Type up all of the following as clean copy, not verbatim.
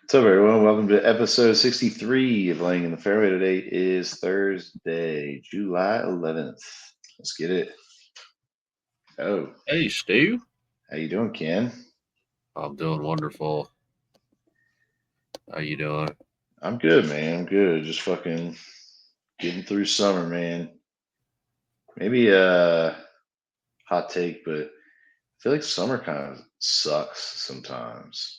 What's up, everyone? Welcome to episode 63 of Laying in the Fairway. Today is Thursday, July 11th. Let's get it. Oh, Hey, Stu. how you doing, Ken? I'm doing wonderful. How you doing? I'm good, man. I'm good. Just fucking getting through summer, man. Maybe a hot take, but I feel like summer kind of sucks sometimes.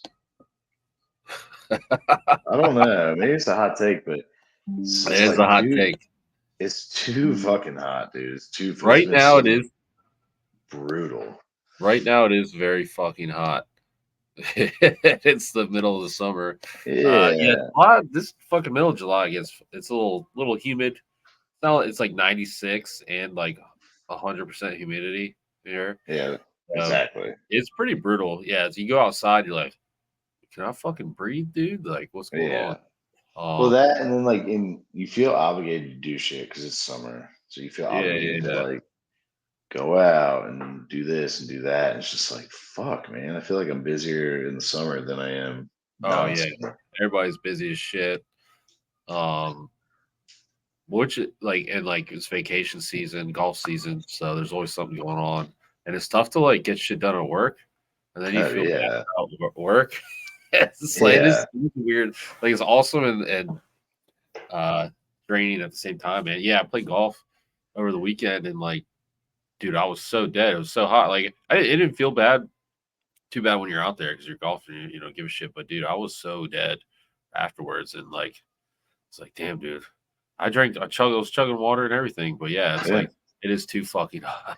I don't know. Maybe it's a hot take, but it's There's a like hot take. it's too fucking hot, dude. It's Right been now so it is. brutal. Right now it is very fucking hot. It's the middle of the summer. Yeah, Yeah, this fucking middle of July it's a little humid. Now it's like 96 and like 100% humidity here. yeah, So exactly. it's pretty brutal. Yeah, as you go outside, you're like, can I fucking breathe, dude? Like, what's going on? Yeah. Well, Um, that and then you feel obligated to do shit because it's summer, so you feel yeah, obligated to yeah. go out and do this and do that. And it's just like fuck, man. I feel like I'm busier in the summer than I am Oh non yeah. summer. Everybody's busy as shit. Um, which and like it's vacation season, golf season, so there's always something going on, and it's tough to like get shit done at work, and then you Oh feel bad yeah, about work. It's like yeah, it's weird. Like it's awesome and uh draining at the same time, man. Yeah, I played golf over the weekend, and like, dude, I was so dead. It was so hot. Like it didn't feel too bad when you're out there because you're golfing, you don't give a shit. But dude, I was so dead afterwards, and like it's like, damn, dude. I was chugging water and everything, but yeah, it's yeah, like it is too fucking hot.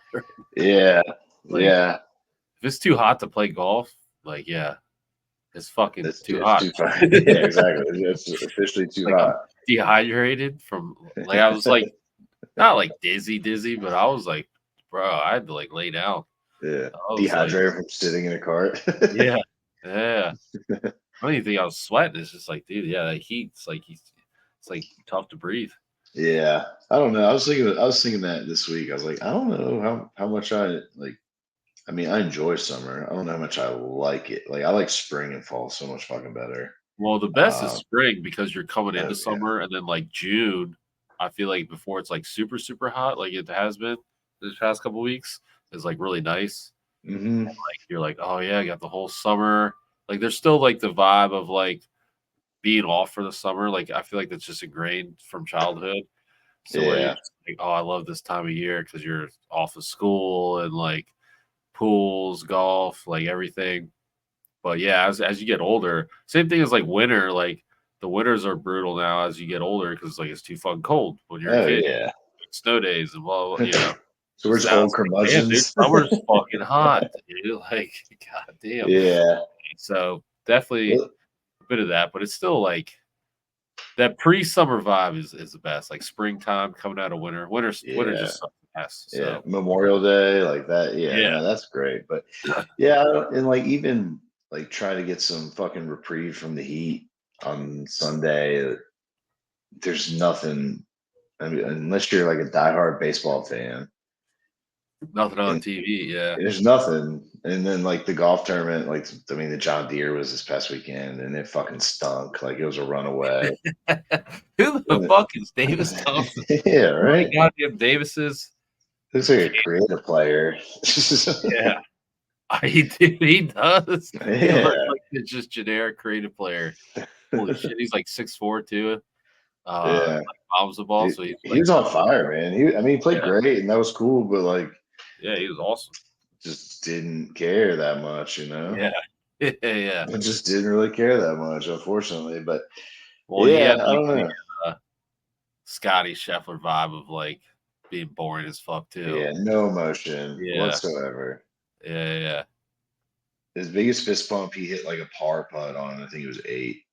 yeah, Like yeah. if it's too hot to play golf, like yeah, it's fucking too It's hot. too far. Yeah, exactly. It's officially too Like I'm hot. dehydrated from like I was like not like dizzy, but I was like, bro, I had to like lay down. Yeah, I was like, dehydrated from sitting in a cart. yeah, yeah. I don't even think I was sweating. It's just like, dude, yeah, that heat's like it's like tough to breathe. Yeah, I don't know. I was thinking that this week. I was like, I don't know how much I like. I mean, I enjoy summer. I don't know how much I like it. Like, I like spring and fall so much fucking better. Well, the best is Um, spring because you're coming oh into yeah, summer, and then like June, I feel like before it's like super hot, like it has been this past couple weeks, is like really nice. hmm, Like you're like, oh yeah, I got the whole summer. Like there's still like the vibe of like being off for the summer. Like I feel like that's just ingrained from childhood. So where you're yeah, just like, oh, I love this time of year because you're off of school and like pools, golf, like everything. But yeah, as you get older, same thing as like winter. Like the winters are brutal now as you get older because like it's too fucking cold when you're a oh kid. yeah. Snow days and blah. So we're just Now old it's like, damn, dude, curmudgeons. summer's fucking hot, dude. Like, god damn. Yeah. So definitely Well, a bit of that, but it's still like that pre-summer vibe is the best. Like springtime coming out of winter. Winter yeah, just sucks ass. yeah. So Memorial Day, like that. Yeah, yeah, no, that's great. But yeah, and like even like try to get some fucking reprieve from the heat on Sunday. There's nothing. I mean, unless you're like a diehard baseball fan, nothing on and TV. Yeah. there's nothing. And then like the golf tournament, like I mean, the John Deere was this past weekend, and it fucking stunk. Like it was a runaway. Who the And fuck is Davis Thompson? yeah, How many right. goddamn Davises? Looks like a creative player. Yeah, he does. He looks Yeah, like it's just generic creative player. Holy shit, he's like 6'4" too. yeah. Like bombs the ball, so he's He like was on fire, man. I mean, he played yeah, great, and that was cool, but like, yeah, he was awesome. just didn't care that much, you know. Yeah, yeah. I just didn't really care that much, unfortunately. But Well, he yeah, had I like don't the know. Scotty Scheffler vibe of like being boring as fuck too. Yeah, no emotion Yeah, whatsoever. yeah. His biggest fist pump, he hit like a par putt on, I think it was eight,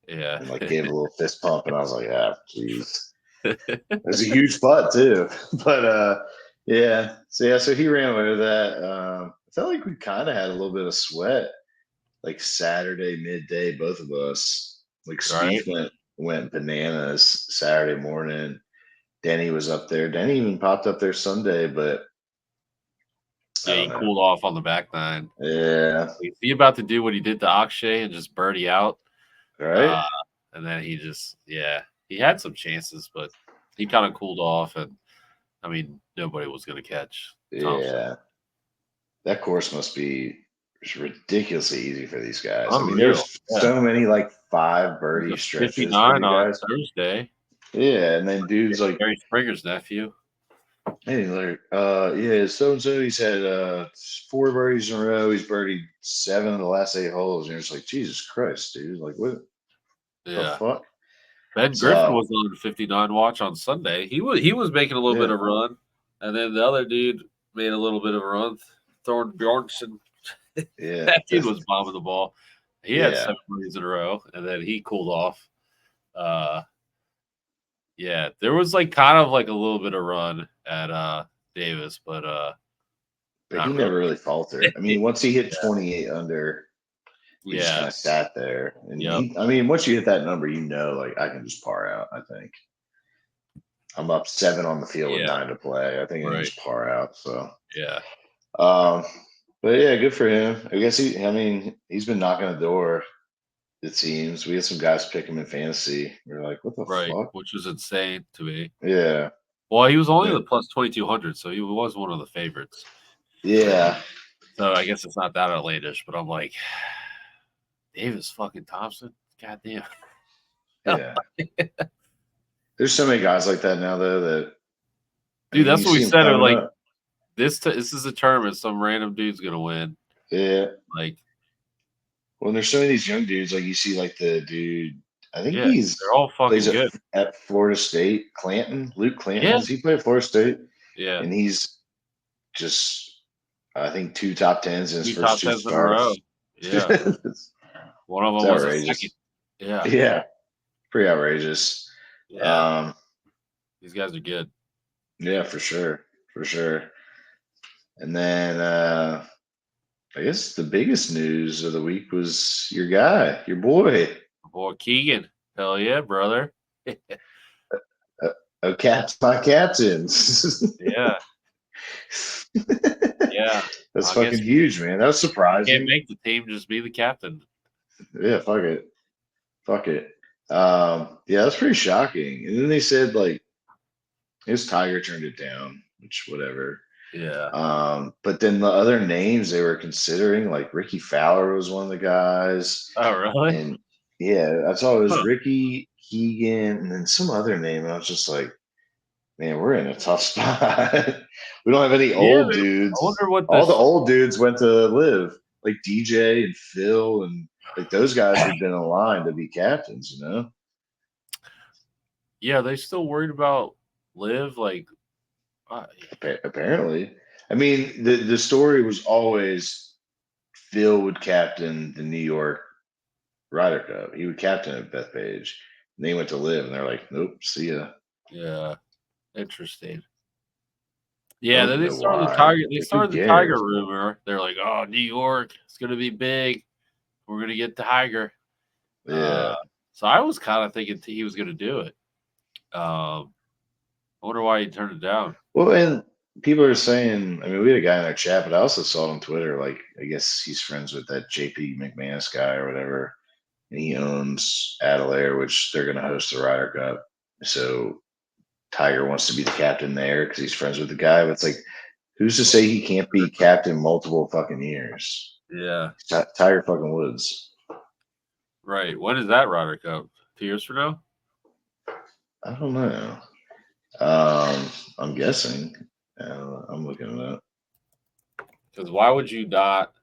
Yeah. and like gave a little fist pump, and I was like, ah, jeez. It was a huge putt too, but yeah. So yeah, so he ran away with that. I felt like we kind of had a little bit of sweat, like Saturday midday, both of us. Like Right? Spieth went bananas Saturday morning. Denny was up there. Denny even popped up there Sunday, but I Yeah, don't he know. cooled off on the back nine. Yeah, Is he about to do what he did to Akshay and just birdie out? Right? Uh, and then he just, he had some chances, but he kind of cooled off. And I mean, nobody was going to catch Thompson. Yeah. That course must be just ridiculously easy for these guys. I mean, Unreal. there's Yeah. so many like 5 There's birdie a stretches for 59 the on guys. Thursday. Yeah, and then dudes like, Barry Springer's nephew. hey, like, yeah, so and so, he's had 4 birdies in a row. He's birdied 7 of the last 8 holes, and you're just like, Jesus Christ, dude! Like, what the Yeah. fuck? Ben Griffin So was on 59 watch on Sunday. He was making a little bit yeah, of run, and then the other dude made a little bit of a run. Thorn Bjornsson, yeah, that dude was bombing the ball. He had yeah. 7 birdies in a row, and then he cooled off. Uh, yeah, there was like kind of like a little bit of run at Davis, but But he not really. never really faltered. I mean, once he hit Yeah, 28 under, he just yeah, kind of sat there. And yep, I mean, once you hit that number, like I can just par out. I think I'm up 7 on the field with yeah, 9 to play. I think I can right, just par out. So, yeah, um, but yeah, good for him. I guess I mean, he's been knocking the door. It seems we had some guys pick him in fantasy. We are like, what the right, fuck? which was insane to me. Yeah, Well, he was only yeah, the plus 2,200, so he was one of the favorites. yeah. So I guess it's not that outlandish, but I'm like, Davis fucking Thompson, goddamn, Yeah. There's so many guys like that now, though. That I dude. mean, That's you what we see them said. coming Like up. this is a tournament. Some random dude's gonna win. Yeah. Like, Well, there's so many of these young dudes. Like you see, like the dude. I think yeah, they're all plays fucking good. at Florida State. Clanton, Luke Clanton. Yeah, Does he play at Florida State? yeah. And he's just, I think, 2 top tens in his Two first top 2 tens in a row. starts. Yeah, it's one of them was a second. outrageous. Yeah, Yeah, pretty outrageous. yeah. Um, These guys are good. yeah, for sure. And then I guess the biggest news of the week was your guy, your boy. Boy, Keegan. Hell yeah, brother. Oh, cat's my captains. Yeah, yeah. That's I guess fucking huge, man. That was you can't surprising. make the team. Just be the captain. Yeah, fuck it. Fuck it. Yeah, that's pretty shocking. And then they said like his Tiger turned it down, which whatever. Yeah. But then the other names they were considering, like Ricky Fowler was one of the guys. Oh, really? And yeah, I saw it was Huh. Ricky, Keegan, and then some other name. And I was just like, man, we're in a tough spot. We don't have any Yeah, old man. I dudes. wonder what All the this. old dudes went to live, like DJ and Phil, and like those guys have been in line to be captains, you know? Yeah, they still worried about Liv. Like, uh, Apparently. I mean, the story was always Phil would captain the New York Ryder Cup. He would captain at Bethpage. And they went to live, and they're like, nope, see ya. yeah, interesting. I Yeah, don't then even they know started the why. Tiger. They Like, who started the Tiger cares? rumor. They're like, "Oh, New York, it's gonna be big. We're gonna get Tiger." Uh, Yeah. so I was kind of thinking he was gonna do it. I wonder why he turned it down. Well, and people are saying, I mean, we had a guy in our chat, but I also saw it on Twitter. Like, I guess he's friends with that JP McManus guy or whatever. And he owns Adelaide, which they're going to host the Ryder Cup. So Tiger wants to be the captain there because he's friends with the guy. But it's like, who's to say he can't be captain multiple fucking years? Yeah, Tiger fucking Woods. right. When is that Ryder Cup? 2 years from now? I don't know. Um, I'm guessing. I'm looking it up. Because why would you not?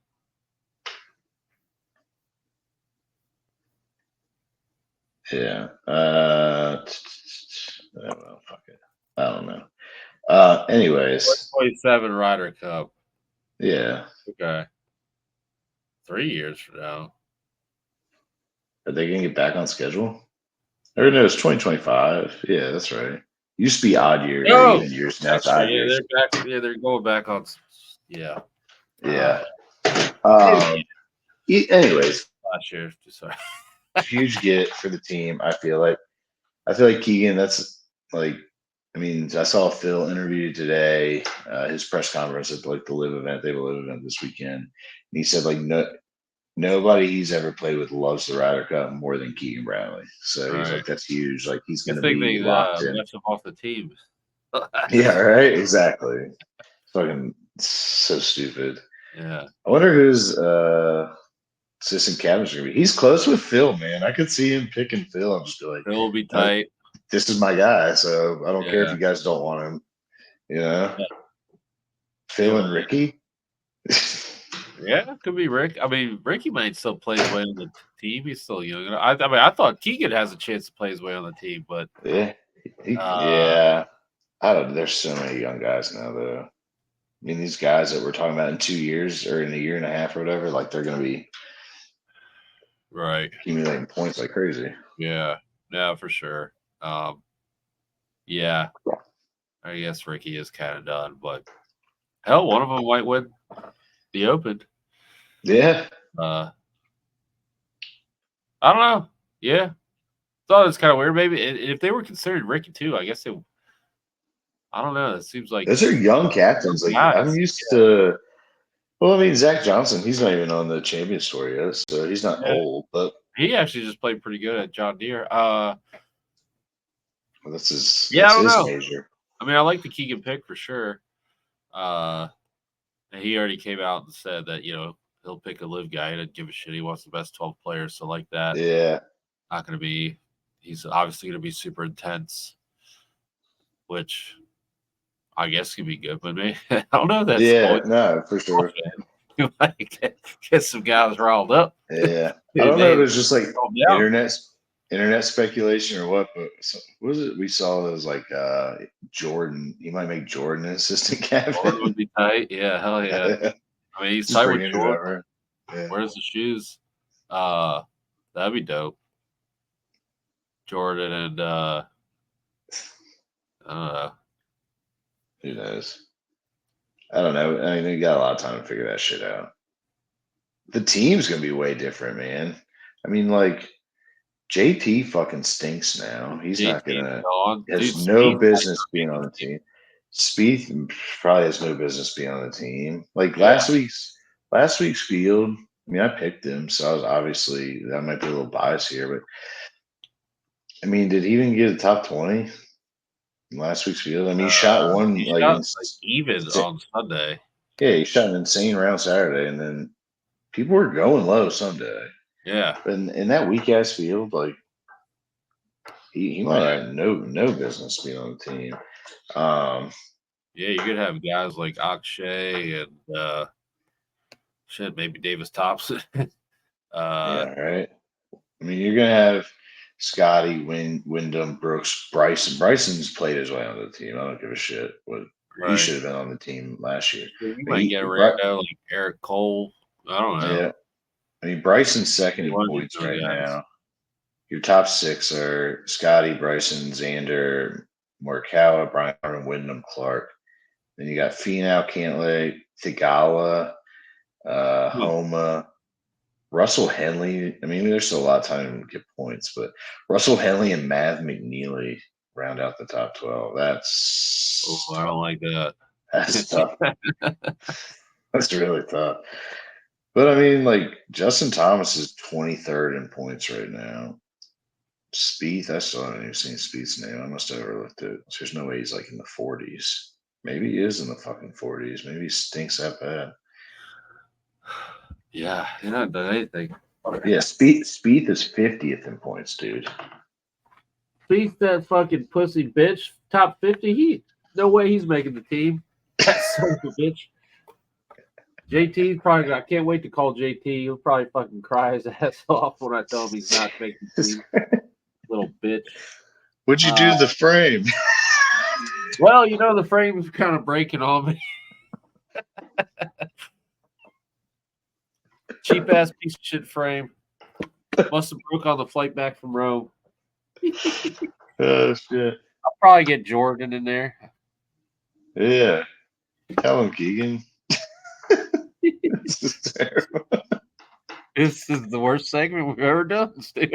Yeah. I don't know. Fuck it. I don't know. Anyways, 27 Ryder Cup. yeah. Okay, 3 years from now. Are they gonna get back on schedule? Or no, it's 2025. Yeah, that's right. Used to be odd years or Oh, even years. Now it's that's right. odd Yeah, years. they're back. Yeah, they're going back on. Yeah. Yeah. Maybe Anyways, last year. Sorry. huge get for the team. I feel like Keegan. That's like. I mean, I saw Phil interview today. His press conference at like the live event. They have a live event this weekend, and he said like no. nobody he's ever played with loves the Ryder Cup more than Keegan Bradley. So he's Right. like, that's huge. Like he's I going to think be they locked in. left him off the team. Yeah, right. Exactly. Fucking so stupid. Yeah. I wonder who's assistant captain's gonna be. He's close with Phil, man. I could see him picking Phil. I'm just be like, It will be tight. this is my guy, so I don't care if Yeah. you guys don't want him. You know, Yeah. Phil and Ricky. Yeah, it could be Rick. I mean, Ricky might still play his way on the team. He's still young. I mean, I thought Keegan has a chance to play his way on the team, but Yeah, uh, yeah. I don't. There's so many young guys now, though. I mean, these guys that we're talking about in 2 years or in a year and a half or whatever, like they're gonna be right. accumulating points like crazy. Yeah. Yeah, for sure. Yeah, I guess Ricky is kind of done, but hell, one of them might win the Open. Yeah, I don't know. Yeah, thought it's kind of weird. Maybe if they were considered Ricky too, I guess they. I don't know. It seems like those are young captains. Like I'm guys. used to. Well, I mean, Zach Johnson, he's not even on the Champions Tour yet, so he's not Yeah, old. But he actually just played pretty good at John Deere. that's his. Yeah, I That's don't his know. major. I mean, I like the Keegan pick for sure. Uh, and he already came out and said that he'll pick a live guy. He doesn't give a shit. He wants the best 12 players. So like that, Yeah, not going to be. He's obviously going to be super intense, which I guess could be good. But maybe I don't know. That's yeah, always no, for sure. like get some guys riled up. Yeah, I Dude, don't know if they it's just like calm down. internet internet speculation or what, but what was it we saw that was like Jordan? He might make Jordan an assistant Jordan captain. would be tight. Yeah, hell yeah. I mean, he's Just tight with bringing Jordan. whoever. Yeah, Where's the shoes? Uh, that'd be dope. Jordan and I don't know. who knows? I don't know. I mean, you got a lot of time to figure that shit out. The team's gonna be way different, man. I mean, like JT fucking stinks now. He's not JT's gonna. gone. Dude, Has no Speed might business not being make on the the team. team. Spieth probably has no business being on the team. Like Yeah. last week's field. I mean, I picked him, so I was obviously that might be a little biased here, but I mean, did he even get a top 20 in last week's field? I mean, he shot He one like shot like even on Sunday. yeah, he shot an insane round Saturday, and then people were going low Sunday. Yeah. But in that weak ass field, like he might have no business being on the team. Yeah, you could have guys like Akshay and shit, maybe Davis Thompson. Yeah, right. I mean, you're gonna have Scotty, Wyndham, Brooks, Bryson. Bryson's played his way onto the team. I don't give a shit. What he Right. should have been on the team last year. You But might get a Bry- rando like Eric Cole. I don't know. yeah, I mean Bryson's second in One of these points young right guys. now. Your top six are Scotty, Bryson, Xander, Morikawa, Brian, and Wyndham Clark. Then you got Finau, Cantlay, Thigala, Homa, Russell Henley. I mean, there's still a lot of time to get points, but Russell Henley and Mav McNeely round out the top 12. Oh, I don't like that. That's tough. That's really tough. But I mean, like Justin Thomas is 23rd in points right now. Spieth, I still haven't even seen Spieth's name. I must have overlooked it. There's no way he's like in the 40s. Maybe he is in the fucking 40s. Maybe he stinks that bad. Yeah, you're not done anything. Yeah, Spieth is 50th in points, dude. Beat that fucking pussy bitch. Top 50. No way he's making the team. That son of a bitch. JT probably. I can't wait to call JT. He'll probably fucking cry his ass off when I tell him he's not making the team. Little bitch. What'd you do to the frame? Well, the frame's kind of breaking on me. Cheap ass piece of shit frame. Must have broke on the flight back from Rome. Oh shit! I'll probably get Jordan in there. Yeah, tell him Keegan. This is terrible. This is the worst segment we've ever done, Stu.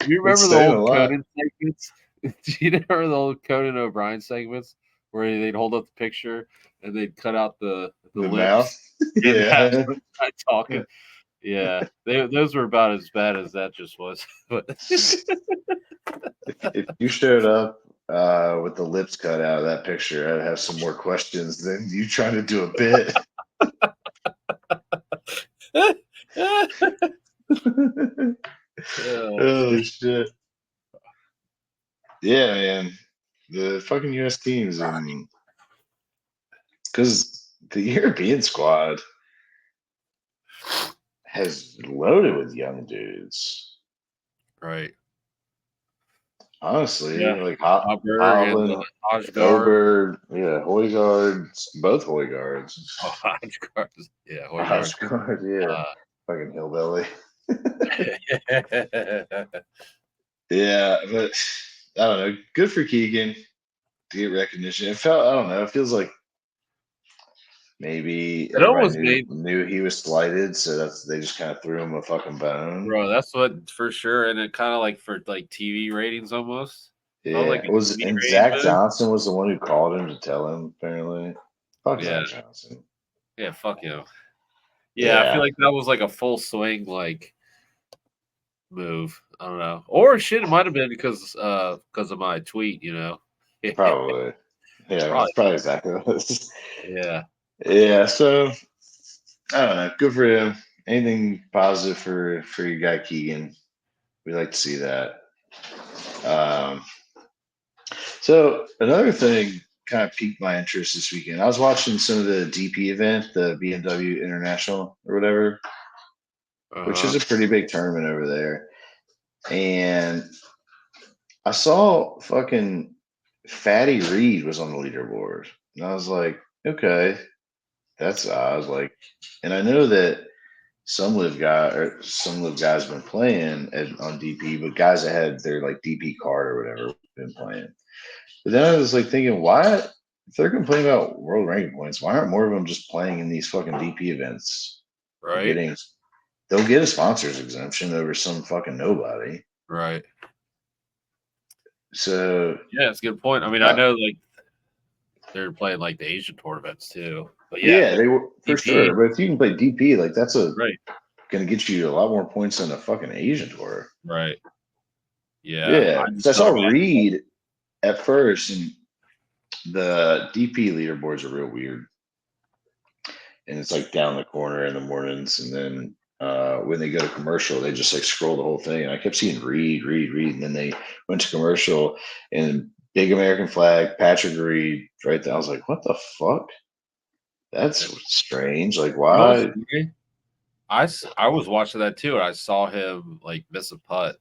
You remember It's the saying a old lot. Conan segments? Do you remember the old Conan O'Brien segments where they'd hold up the picture and they'd cut out the The mouth. lips and have Yeah. some guy talking. Yeah, those were about as bad as that just was. But If you showed up with the lips cut out of that picture, I'd have some more questions than you trying to do a bit. oh Oh shit! shit! Yeah, man. The fucking U.S. teams, and because the European squad has loaded with young dudes. Right. Honestly, Yeah. like Hopberg and Hovland, Osgard. Oberg, yeah, Hoygaard, both Hoygaards. Oh, Osgard. Yeah, Hoygaard. Osgard, yeah, Uh, fucking hillbilly. Yeah, but I don't know. Good for Keegan to get recognition. It felt, I don't know. It feels like maybe it everybody almost knew made knew he was slighted, so they just kind of threw him a fucking bone. bro. That's what for sure, and it kind of like for like TV ratings almost felt like Yeah, a it was, TV and rating Zach move. Johnson was the one who called him to tell him. Apparently, fuck Yeah, Zach Johnson. yeah, fuck you. Yeah, I feel Yeah, like that was like a full swing like move. I don't know, or shit, it might have been because of my tweet. probably. Yeah, Probably. that's probably exactly what it was. Yeah. Yeah, so I don't know. Good for him. Anything positive for your guy Keegan? We like to see that. Um, so another thing kind of piqued my interest this weekend. I was watching some of the DP event, the BMW International or whatever, Uh which is huh. a pretty big tournament over there. And I saw fucking Fatty Reed was on the leaderboard. And I was like, okay, that's odd. Like, and I know that some live guys been playing on DP, but guys that had their like DP card or whatever been playing. But then I was like thinking, why if they're complaining about world ranking points, why aren't more of them just playing in these fucking DP events and Right. getting they'll get a sponsors exemption over some fucking nobody. Right. So Yeah, it's a good point. I mean, I uh, know like they're playing like the Asian tournaments too, but yeah, if yeah, they're they were for DP, sure. But if you can play DP, like that's right, gonna get you a lot more points than a fucking Asian tour. right, yeah. Yeah. I So I just saw don't imagine. Reed at first, and the DP leaderboards are real weird, and it's like down the corner in the mornings, and then when they go to commercial, they just like scroll the whole thing. And I kept seeing Reed, Reed, Reed, and then they went to commercial, and big American flag, Patrick Reed, right there. I was like, what the fuck? That's Yeah. strange. Like, You know what's why? funny? I was watching that too, and I saw him like miss a putt,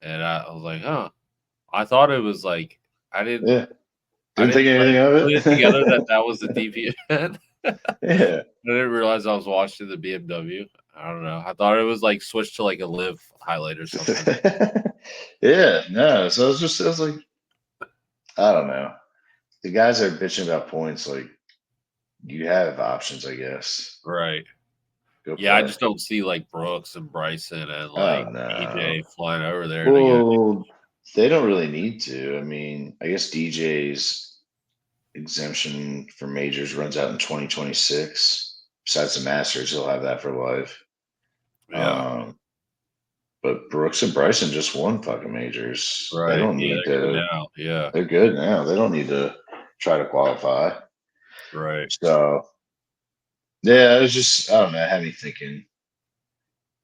and I was like, huh. I thought it was like I didn't Yeah, I didn't think didn't anything of put it together that it. that was the DP event. Yeah. I didn't realize I was watching the BMW. I don't know. I thought it was like switched to like a live highlight or something. Yeah, no. So I was like, I don't know. The guys that are bitching about points, like you have options, I guess. Right. Go Yeah, I play. just don't see like Brooks and Bryson and Oh like no. DJ flying over there to get. Well, they don't really need to. I mean, I guess DJ's exemption for majors runs out in 2026. Besides the Masters, he'll have that for life. Yeah. Um, but Brooks and Bryson just won fucking majors. They Right. don't Yeah, need they're good to. now. Yeah. They're good now. They don't need to try to qualify. Right. So yeah, it was just I don't know. It had me thinking.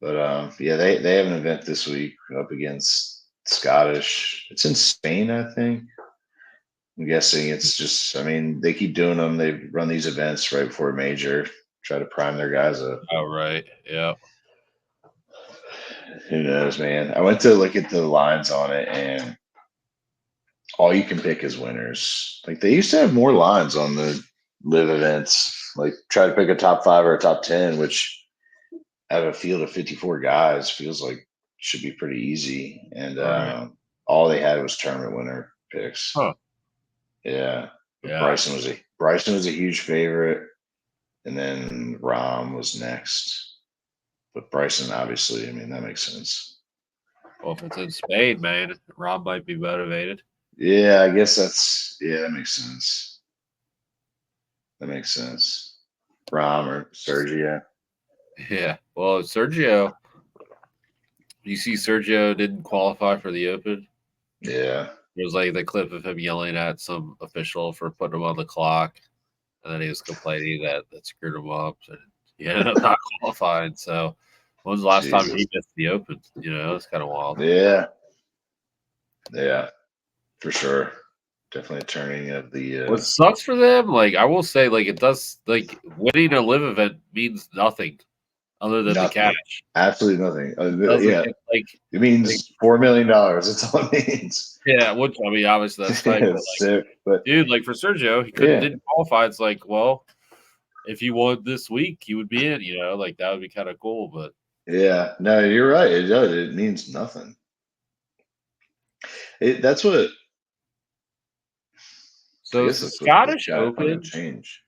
But yeah, they have an event this week up against Scottish. It's in Spain, I think. I'm guessing it's just. I mean, they keep doing them. They run these events right before a major, try to prime their guys up. Oh, right. Yeah. Who knows, man? I went to look at the lines on it, and all you can pick is winners. Like they used to have more lines on the live events. Like try to pick a top five or a top 10, which out of a field of 54 guys feels like should be pretty easy. And Right. all they had was tournament winner picks. Huh. Yeah, but Yeah. Bryson was a huge favorite, and then Rom was next. But Bryson, obviously, I mean that makes sense. Well, if it's in Spain, man, Rob might be motivated. Yeah, I guess that makes sense. That makes sense. Rom or Sergio. Yeah. Well, Sergio, you see, Sergio didn't qualify for the Open. Yeah. It was like the clip of him yelling at some official for putting him on the clock, and then he was complaining that screwed him up, and he ended up not qualifying. So, when was the last time Jesus. he missed the Open? It's kind of wild. Yeah. Yeah. For sure. Definitely a turning of the What sucks for them, like I will say, like it does, like winning a live event means nothing other than the nothing. cash. Absolutely nothing. Doesn't Yeah. get It like means $4 million. That's all it means. yeah, which I mean, obviously that's tight, but like, So, but dude, like for Sergio, he couldn't yeah. didn't qualify. It's like, well, if he won this week, he would be in. Like that would be kind of cool. But Yeah. No, you're right. It does. It means nothing. That's what I so guess it's the that's what they've Scottish got to Open. change.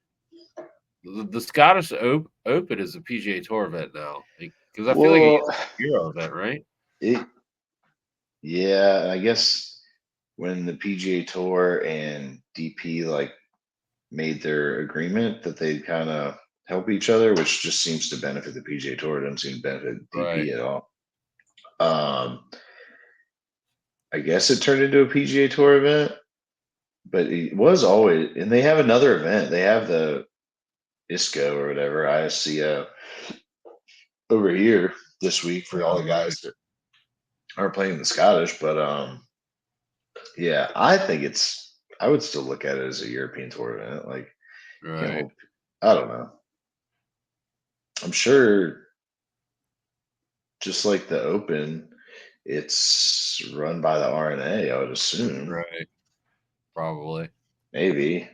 The Scottish Open is a PGA Tour event now because I feel like it Well, used to be a Euro event, right? it yeah, I guess when the PGA Tour and DP like made their agreement that they kind of help each other, which just seems to benefit the PGA Tour. It doesn't seem to benefit Right, DP at all. Um, I guess it turned into a PGA Tour event, but it was always, and they have another event. They have the ISCO or whatever, ISCO over here this week for all the right, guys that are playing the Scottish. But yeah, I would still look at it as a European Tour event. Like, right. I don't know. I'm sure, just like the Open, it's run by the RNA. I would assume, Right. Probably. maybe.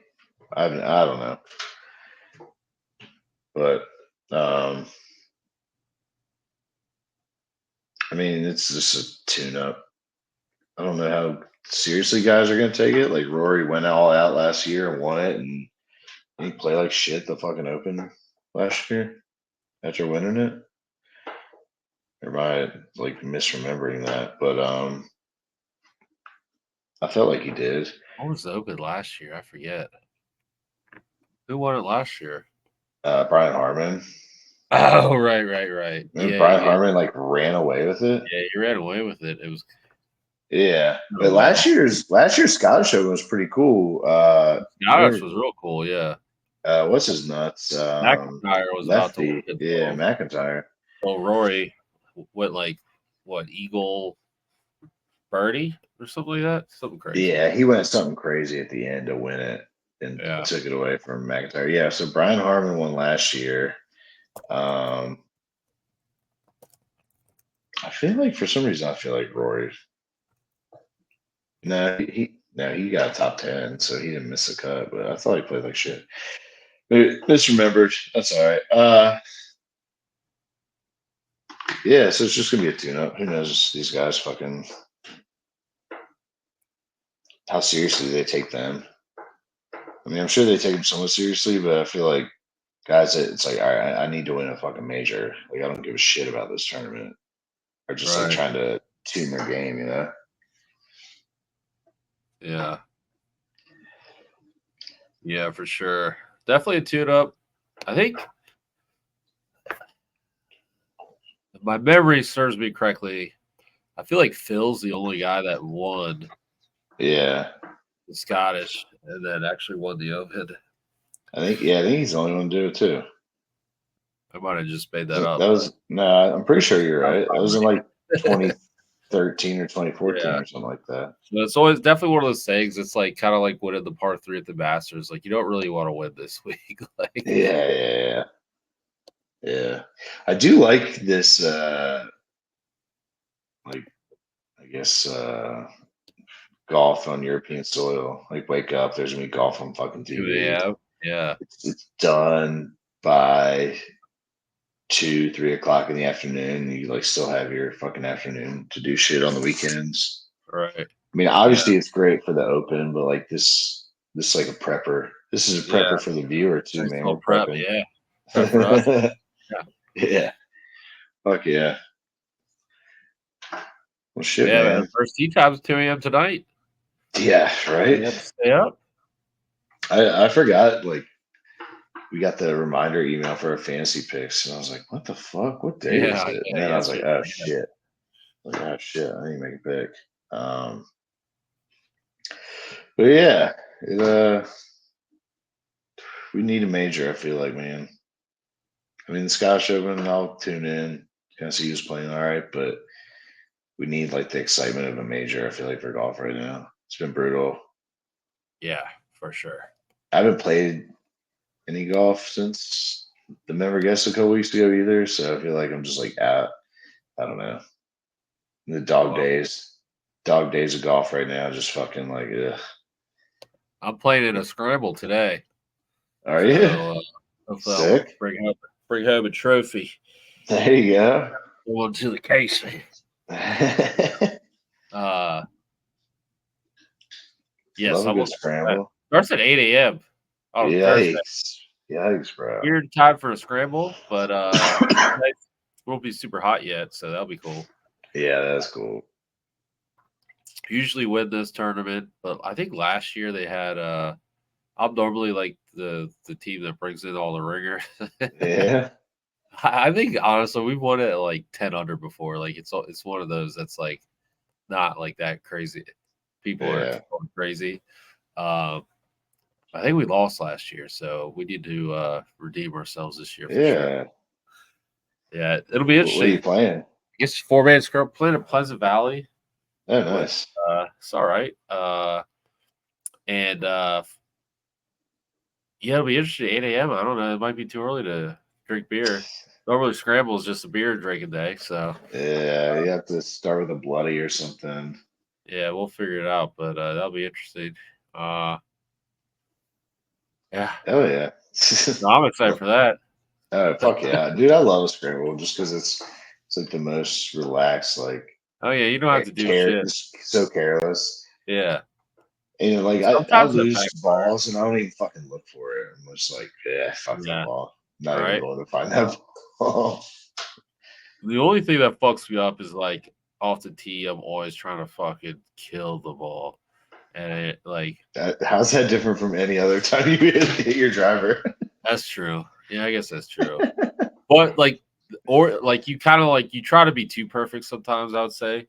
I don't know, but um, I mean, it's just a tune-up. I don't know how seriously guys are going to take it. Like Rory went all out last year and won it, and he played like shit the fucking Open last year after winning it. Or am I like misremembering that? But I felt like he did. What was the Open last year? I forget. Who won it last year? Brian Harmon. Oh, right. And Yeah, Brian yeah, Harmon like ran away with it. yeah. You ran away with it. It was Yeah, kind but of wild. last year's Scottish Open was pretty cool. Scottish was real cool. Yeah, What's his nuts? McIntyre was about to Lefty, win. yeah, McIntyre. Well, Rory went like what eagle birdie or something like that. Something crazy. Yeah, he went something crazy at the end to win it and Yeah. took it away from McIntyre. Yeah, so Brian Harmon won last year. Um, I feel like for some reason I feel like Rory. No, he got top 10, so he didn't miss a cut. But I thought he played like shit. Misremembered. That's all right. Yeah, so it's just gonna be a tune-up. Who knows? These guys fucking how seriously they take them. I mean, I'm sure they take them somewhat seriously, but I feel like guys, it's like, all right, I need to win a fucking major. Like, I don't give a shit about this tournament. Or just like Right. trying to tune their game, you know? Yeah. Yeah, for sure. Definitely a tune up. I think if my memory serves me correctly, I feel like Phil's the only guy that won Yeah, the Scottish and then actually won the Open. I think he's the only one to do it too. I might have just made that up. That was no, I'm pretty sure you're Sounds right. That about was in like right. 2013 or 2014 Yeah. or something like that. So it's always definitely one of those things. It's like kind of like winning the par three at the Masters. Like you don't really want to win this week. Like Yeah. I do like this like I guess golf on European soil. Like wake up, there's gonna be golf on fucking 2 TV. a.m. Yeah. It's done by 2, 3 o'clock in the afternoon. You like still have your fucking afternoon to do shit on the weekends. Right. I mean, Yeah. obviously it's great for the Open, but like this like a prepper. This is a Yeah. prepper for the viewer too, Nice man. little We're prep. prepping. Yeah. Prep for us. Yeah. Yeah. Fuck yeah. Well, shit, Yeah, man. man. First tee time's 2 a.m. tonight. Yeah, right. You have to stay up. I forgot. Like we got the reminder email for our fantasy picks, and I was like, "What the fuck? What day is Yeah, it?" And yeah, then I was like, yesterday. "Oh Yeah. shit! Like oh shit! I need to make a pick." Um, but yeah, it, we need a major. I feel like, man. I mean, the Scottish Open, I'll tune in, kind of see who's playing all right, but we need like the excitement of a major. I feel like for golf right now, it's been brutal. Yeah, for sure. I haven't played any golf since the member guest a couple weeks ago either, so I feel like I'm just like out. I don't know. The Well, dog days of golf right now. Just fucking like, ugh. I'm playing in a scramble today, Are you so hopefully I'll sick? bring home a trophy. There you go. Going to the case. Uh, yes, Love a I'm good looking for that. scramble. Starts at 8 a.m. on Thursday. Yikes! Yikes, bro. Weird time for a scramble, but it won't be super hot yet, so that'll be cool. Yeah, that's cool. Usually win this tournament, but I think last year they had I'm normally like the team that brings in all the ringers. Yeah, I think honestly we've won it at like 10 under before. Like it's one of those that's like not like that crazy. People are yeah, going crazy. Um, I think we lost last year, so we need to redeem ourselves this year for sure. yeah. Yeah, it'll be What are interesting. you playing? I guess 4-man scrum playing at Pleasant Valley, Oh, which nice. it's all right. And yeah, it'll be interesting. 8 a.m. I don't know. It might be too early to drink beer. Normally, scramble is just a beer drinking day. So Yeah, you have to start with a bloody or something. yeah, we'll figure it out. But that'll be interesting. Uh, yeah, Oh yeah. no, I'm excited for that. Oh fuck yeah, dude! I love a scramble just because it's like the most relaxed, like Oh yeah, you don't have to do care, shit. just so careless. Yeah, And like I sometimes that lose backfires. balls and I don't even fucking look for it. I'm just like, yeah, fuck that Yeah, ball. Not even right. going to find that ball. The only thing that fucks me up is like off the tee. I'm always trying to fucking kill the ball, and it like How's that different from any other time you hit your driver? that's true. Yeah, I guess that's true. But like, or like you kind of like you try to be too perfect sometimes. I would say,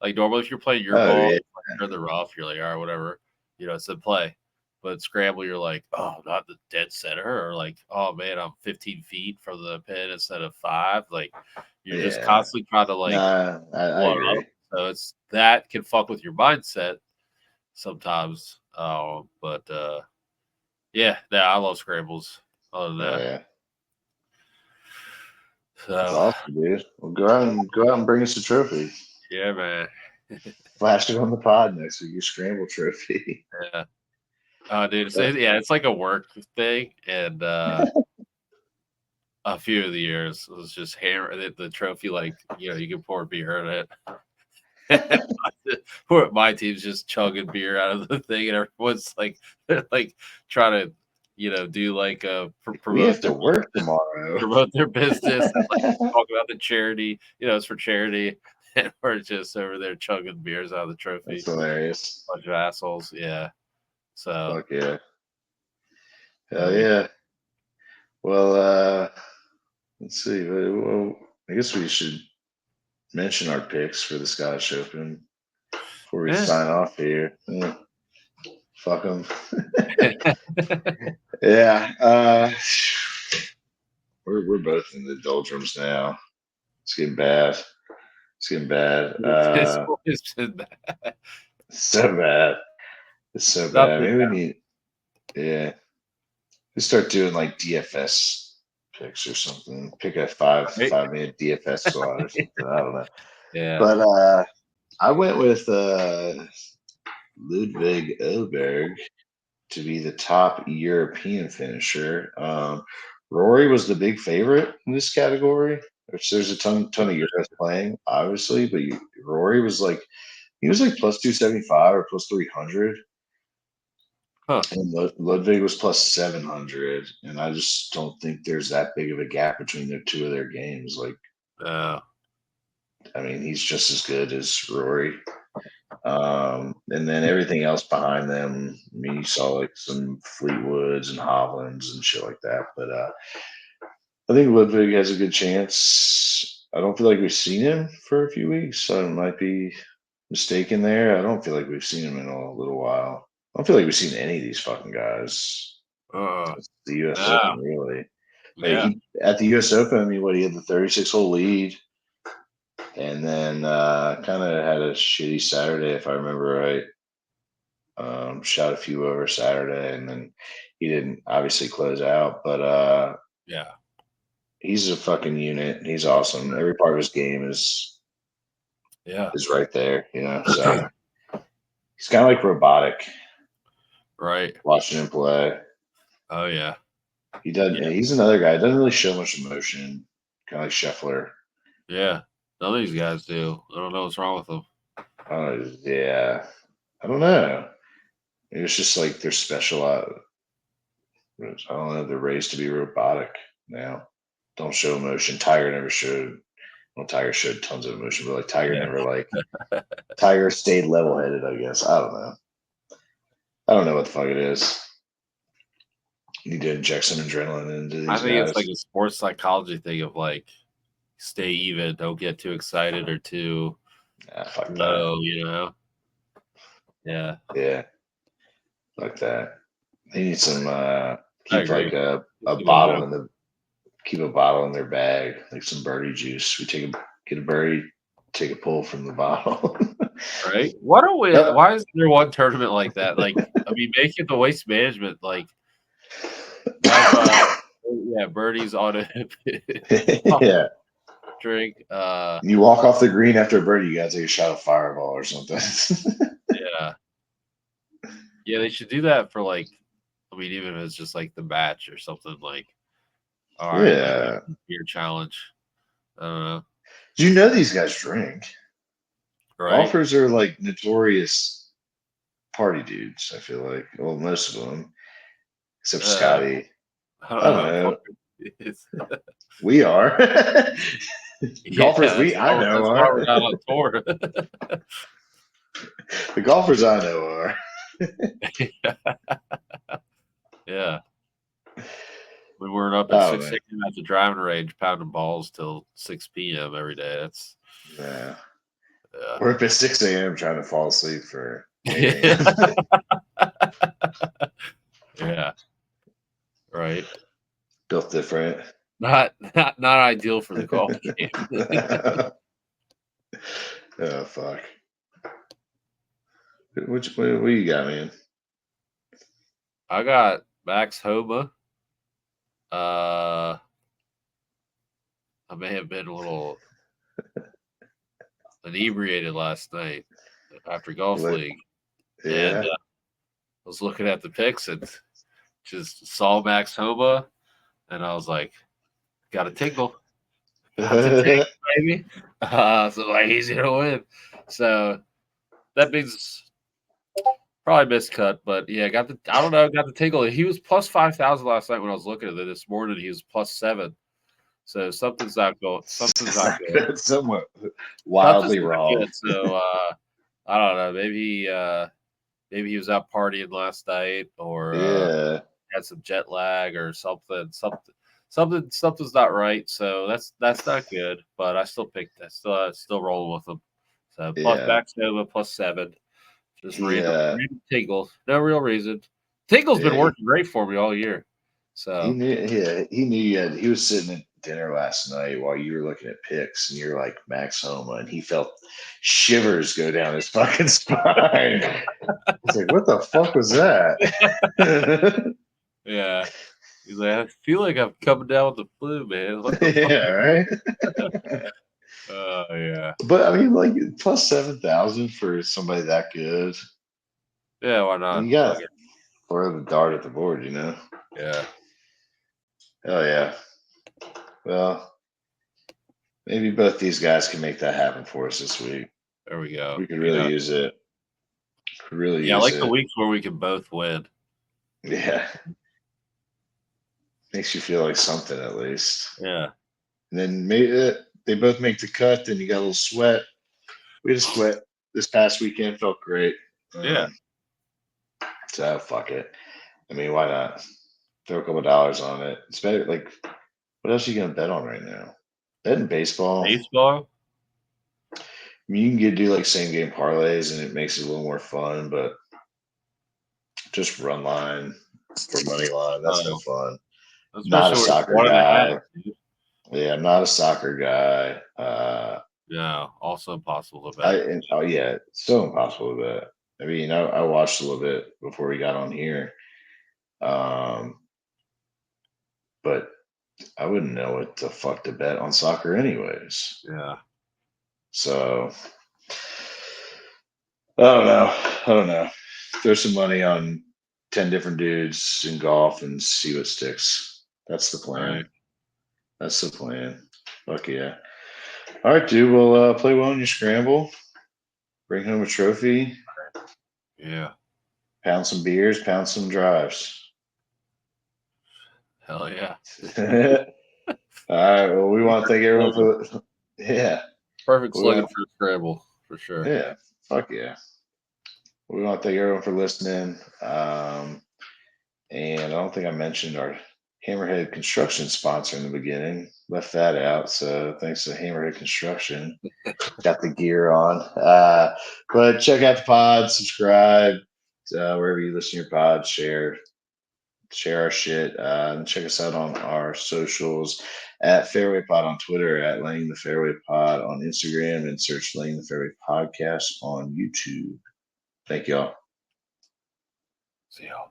like normally if you're playing your Oh ball, yeah, you're in the rough, you're like, all right, whatever, it's a play. But scramble, you're like, oh, not the dead center, or like, oh man, I'm 15 feet from the pin instead of 5. Like, you're just yeah. constantly trying to like Nah, I one up. agree. So it's that can fuck with your mindset sometimes. But yeah, I love scrambles. Other than Oh that, yeah, that's so awesome, dude. Well, go out and bring us a trophy. yeah, man. Flash it on the pod next week. Your scramble trophy. Yeah. Oh, dude, yeah, it's like a work thing, and a few of the years it was just hammer the trophy, like you can pour beer in it. Poor my team's just chugging beer out of the thing, and everyone's like, like trying to, do like We have promote to their work tomorrow. promote their business and like talk about the charity. It's for charity, and we're just over there chugging beers out of the That's trophy. hilarious. Bunch of assholes, yeah. So Fuck yeah. that'll Hell be yeah. Well, let's see. Well, I guess we should mention our picks for the Scottish Open before we yeah. sign off here. Fuck them. Yeah. We're both in the doldrums now. It's getting bad. It's getting bad. It's always been that. So bad. It's so bad. Nothing. Maybe we need. Yeah. We start doing like DFS picks or something. Pick a Right? 5 minute DFS squad or something. I don't know. Yeah. But I went with Ludwig Oberg to be the top European finisher. Rory was the big favorite in this category, which there's a ton of Euros playing, obviously, but Rory was like he was like plus 275 or plus 300, Huh. and Ludwig was plus 700, and I just don't think there's that big of a gap between the two of their games. Like, Uh, I mean, he's just as good as Rory. And then everything else behind them, I mean, you saw like some Fleetwoods and Hovlands and shit like that. But I think Ludwig has a good chance. I don't feel like we've seen him for a few weeks, so I might be mistaken there. I don't feel like we've seen him in a little while. I don't feel like we've seen any of these fucking guys. It's the U.S. Yeah. Open, really. Like Yeah. at the U.S. Open, I mean, what he had the 36-hole lead, and then kind of had a shitty Saturday, if I remember right. Shot a few over Saturday, and then he didn't obviously close out, but Yeah. he's a fucking unit. He's awesome. Every part of his game Yeah. is right there, you know. So he's kind of like robotic Right. watching him play. Oh yeah. He doesn't. Yeah. He's another guy. Doesn't really show much emotion. Kind of like Scheffler. Yeah. None of these guys do. I don't know what's wrong with them. Yeah. I don't know. It's just like they're special. I don't know. They're raised to be robotic now. Don't show emotion. Tiger never showed. Well, Tiger showed tons of emotion, but like Tiger Yeah. never like. Tiger stayed level headed. I guess. I don't know. I don't know what the fuck it is. You need to inject some adrenaline into I these think it's guys. like a sports psychology thing of like stay even, don't get too excited or too Fuck that. low, you know? Yeah. Yeah, fuck that. They need some. I Keep agree. like a It's a good bottle move. in the. Keep a bottle in their bag, like some birdie juice. We get a birdie, take a pull from the bottle. Right? What are we Yep. why is there one tournament like that? Like, I mean, make it the waste management, like have yeah, birdies on it. Yeah. Drink. You walk off the green after a birdie, you gotta take a shot of Fireball or something. Yeah. Yeah, they should do that for like I mean, even if it's just like the match or something like all right, like Yeah. beer challenge. I don't know. Do you know these guys drink? Right? Golfers are like notorious party dudes, I feel like. Well, most of them, except Uh Scotty. I don't I don't know. know. It's, We are. yeah, Golfers I know that's why are. we're not on tour. The golfers I know are. Yeah. We weren't up at Oh 6 man. a.m. at the driving range pounding balls till 6 p.m. every day. That's Yeah. yeah. We're up at 6 a.m. trying to fall asleep for 8 Yeah. a.m. Yeah. Right. Built different. Not ideal for the golf game. Oh fuck. What you got, man? I got Max Homa. Uh I may have been a little inebriated last night after golf What? league, and Yeah. I was looking at the pics and just saw Max Homa, and I was like, "Got a tingle, got the tingle, baby." So like he's gonna win. So that means probably miscut, but yeah, got the I don't know, got the tingle. He was plus 5,000 last night when I was looking at it. This morning he was plus 7. So something's not going. Something's not good. Somewhat Something's wildly not wrong. good. So I don't know. Maybe he was out partying last night, or Yeah. had some jet lag, or something. Something's not right. So that's not good. But I still picked. I still rolling with him. So plus Yeah. back Nova plus 7. Just He random Tingle. No real reason. Tingle's been yeah, working great for me all year. he So knew he knew you had, he was sitting at dinner last night while you were looking at pics and you're like Max Homa and he felt shivers go down his fucking spine. He's like, what the fuck was that? yeah. He's like, I feel like I'm coming down with the flu, man. What the fuck? Yeah, right. Oh yeah. But I mean, like plus 7,000 for somebody that good. Yeah, why You not? got Fuck to it. throw the dart at the board, you know? Yeah. Oh yeah. Well, maybe both these guys can make that happen for us this week. There we go. We could really use it. Could really Yeah, I use like the it. weeks where we can both win. Yeah. Makes you feel like something at least. Yeah. And then maybe they both make the cut. Then you got a little sweat. We had a sweat this past weekend felt great. Yeah. So fuck it. I mean, why not throw a couple dollars on it? It's better. Like, what else are you gonna bet on right now? Betting baseball. Baseball? I mean, you can do like same game parlays, and it makes it a little more fun. But just run line for money line, that's no fun. Not a Especially when it's soccer one and a guy. half, dude. Yeah, I'm not a soccer guy. Yeah, also impossible to bet. Oh yeah, it's so impossible to bet. I mean, I watched a little bit before we got on here, um, but I wouldn't know what the fuck to bet on soccer, anyways. Yeah. So I don't know. I don't know. Throw some money on 10 different dudes in golf and see what sticks. That's the Right. plan. That's the plan. Fuck yeah. All right, dude. Well, play well in your scramble. Bring home a trophy. Yeah. Pound some beers. Pound some drives. Hell yeah. All right. Well, we want to thank everyone Slogan. for yeah. Perfect We slogan want for a scramble, for sure. yeah. Fuck yeah. We want to thank everyone for listening. And I don't think I mentioned our Hammerhead Construction sponsor in the beginning. Left that out. So thanks to Hammerhead Construction. Got the gear on. But check out the pod, subscribe, wherever you listen to your pod, share our shit. And check us out on our socials at Fairway Pod on Twitter, at Laying the Fairway Pod on Instagram, and search Laying the Fairway Podcast on YouTube. Thank y'all. See y'all.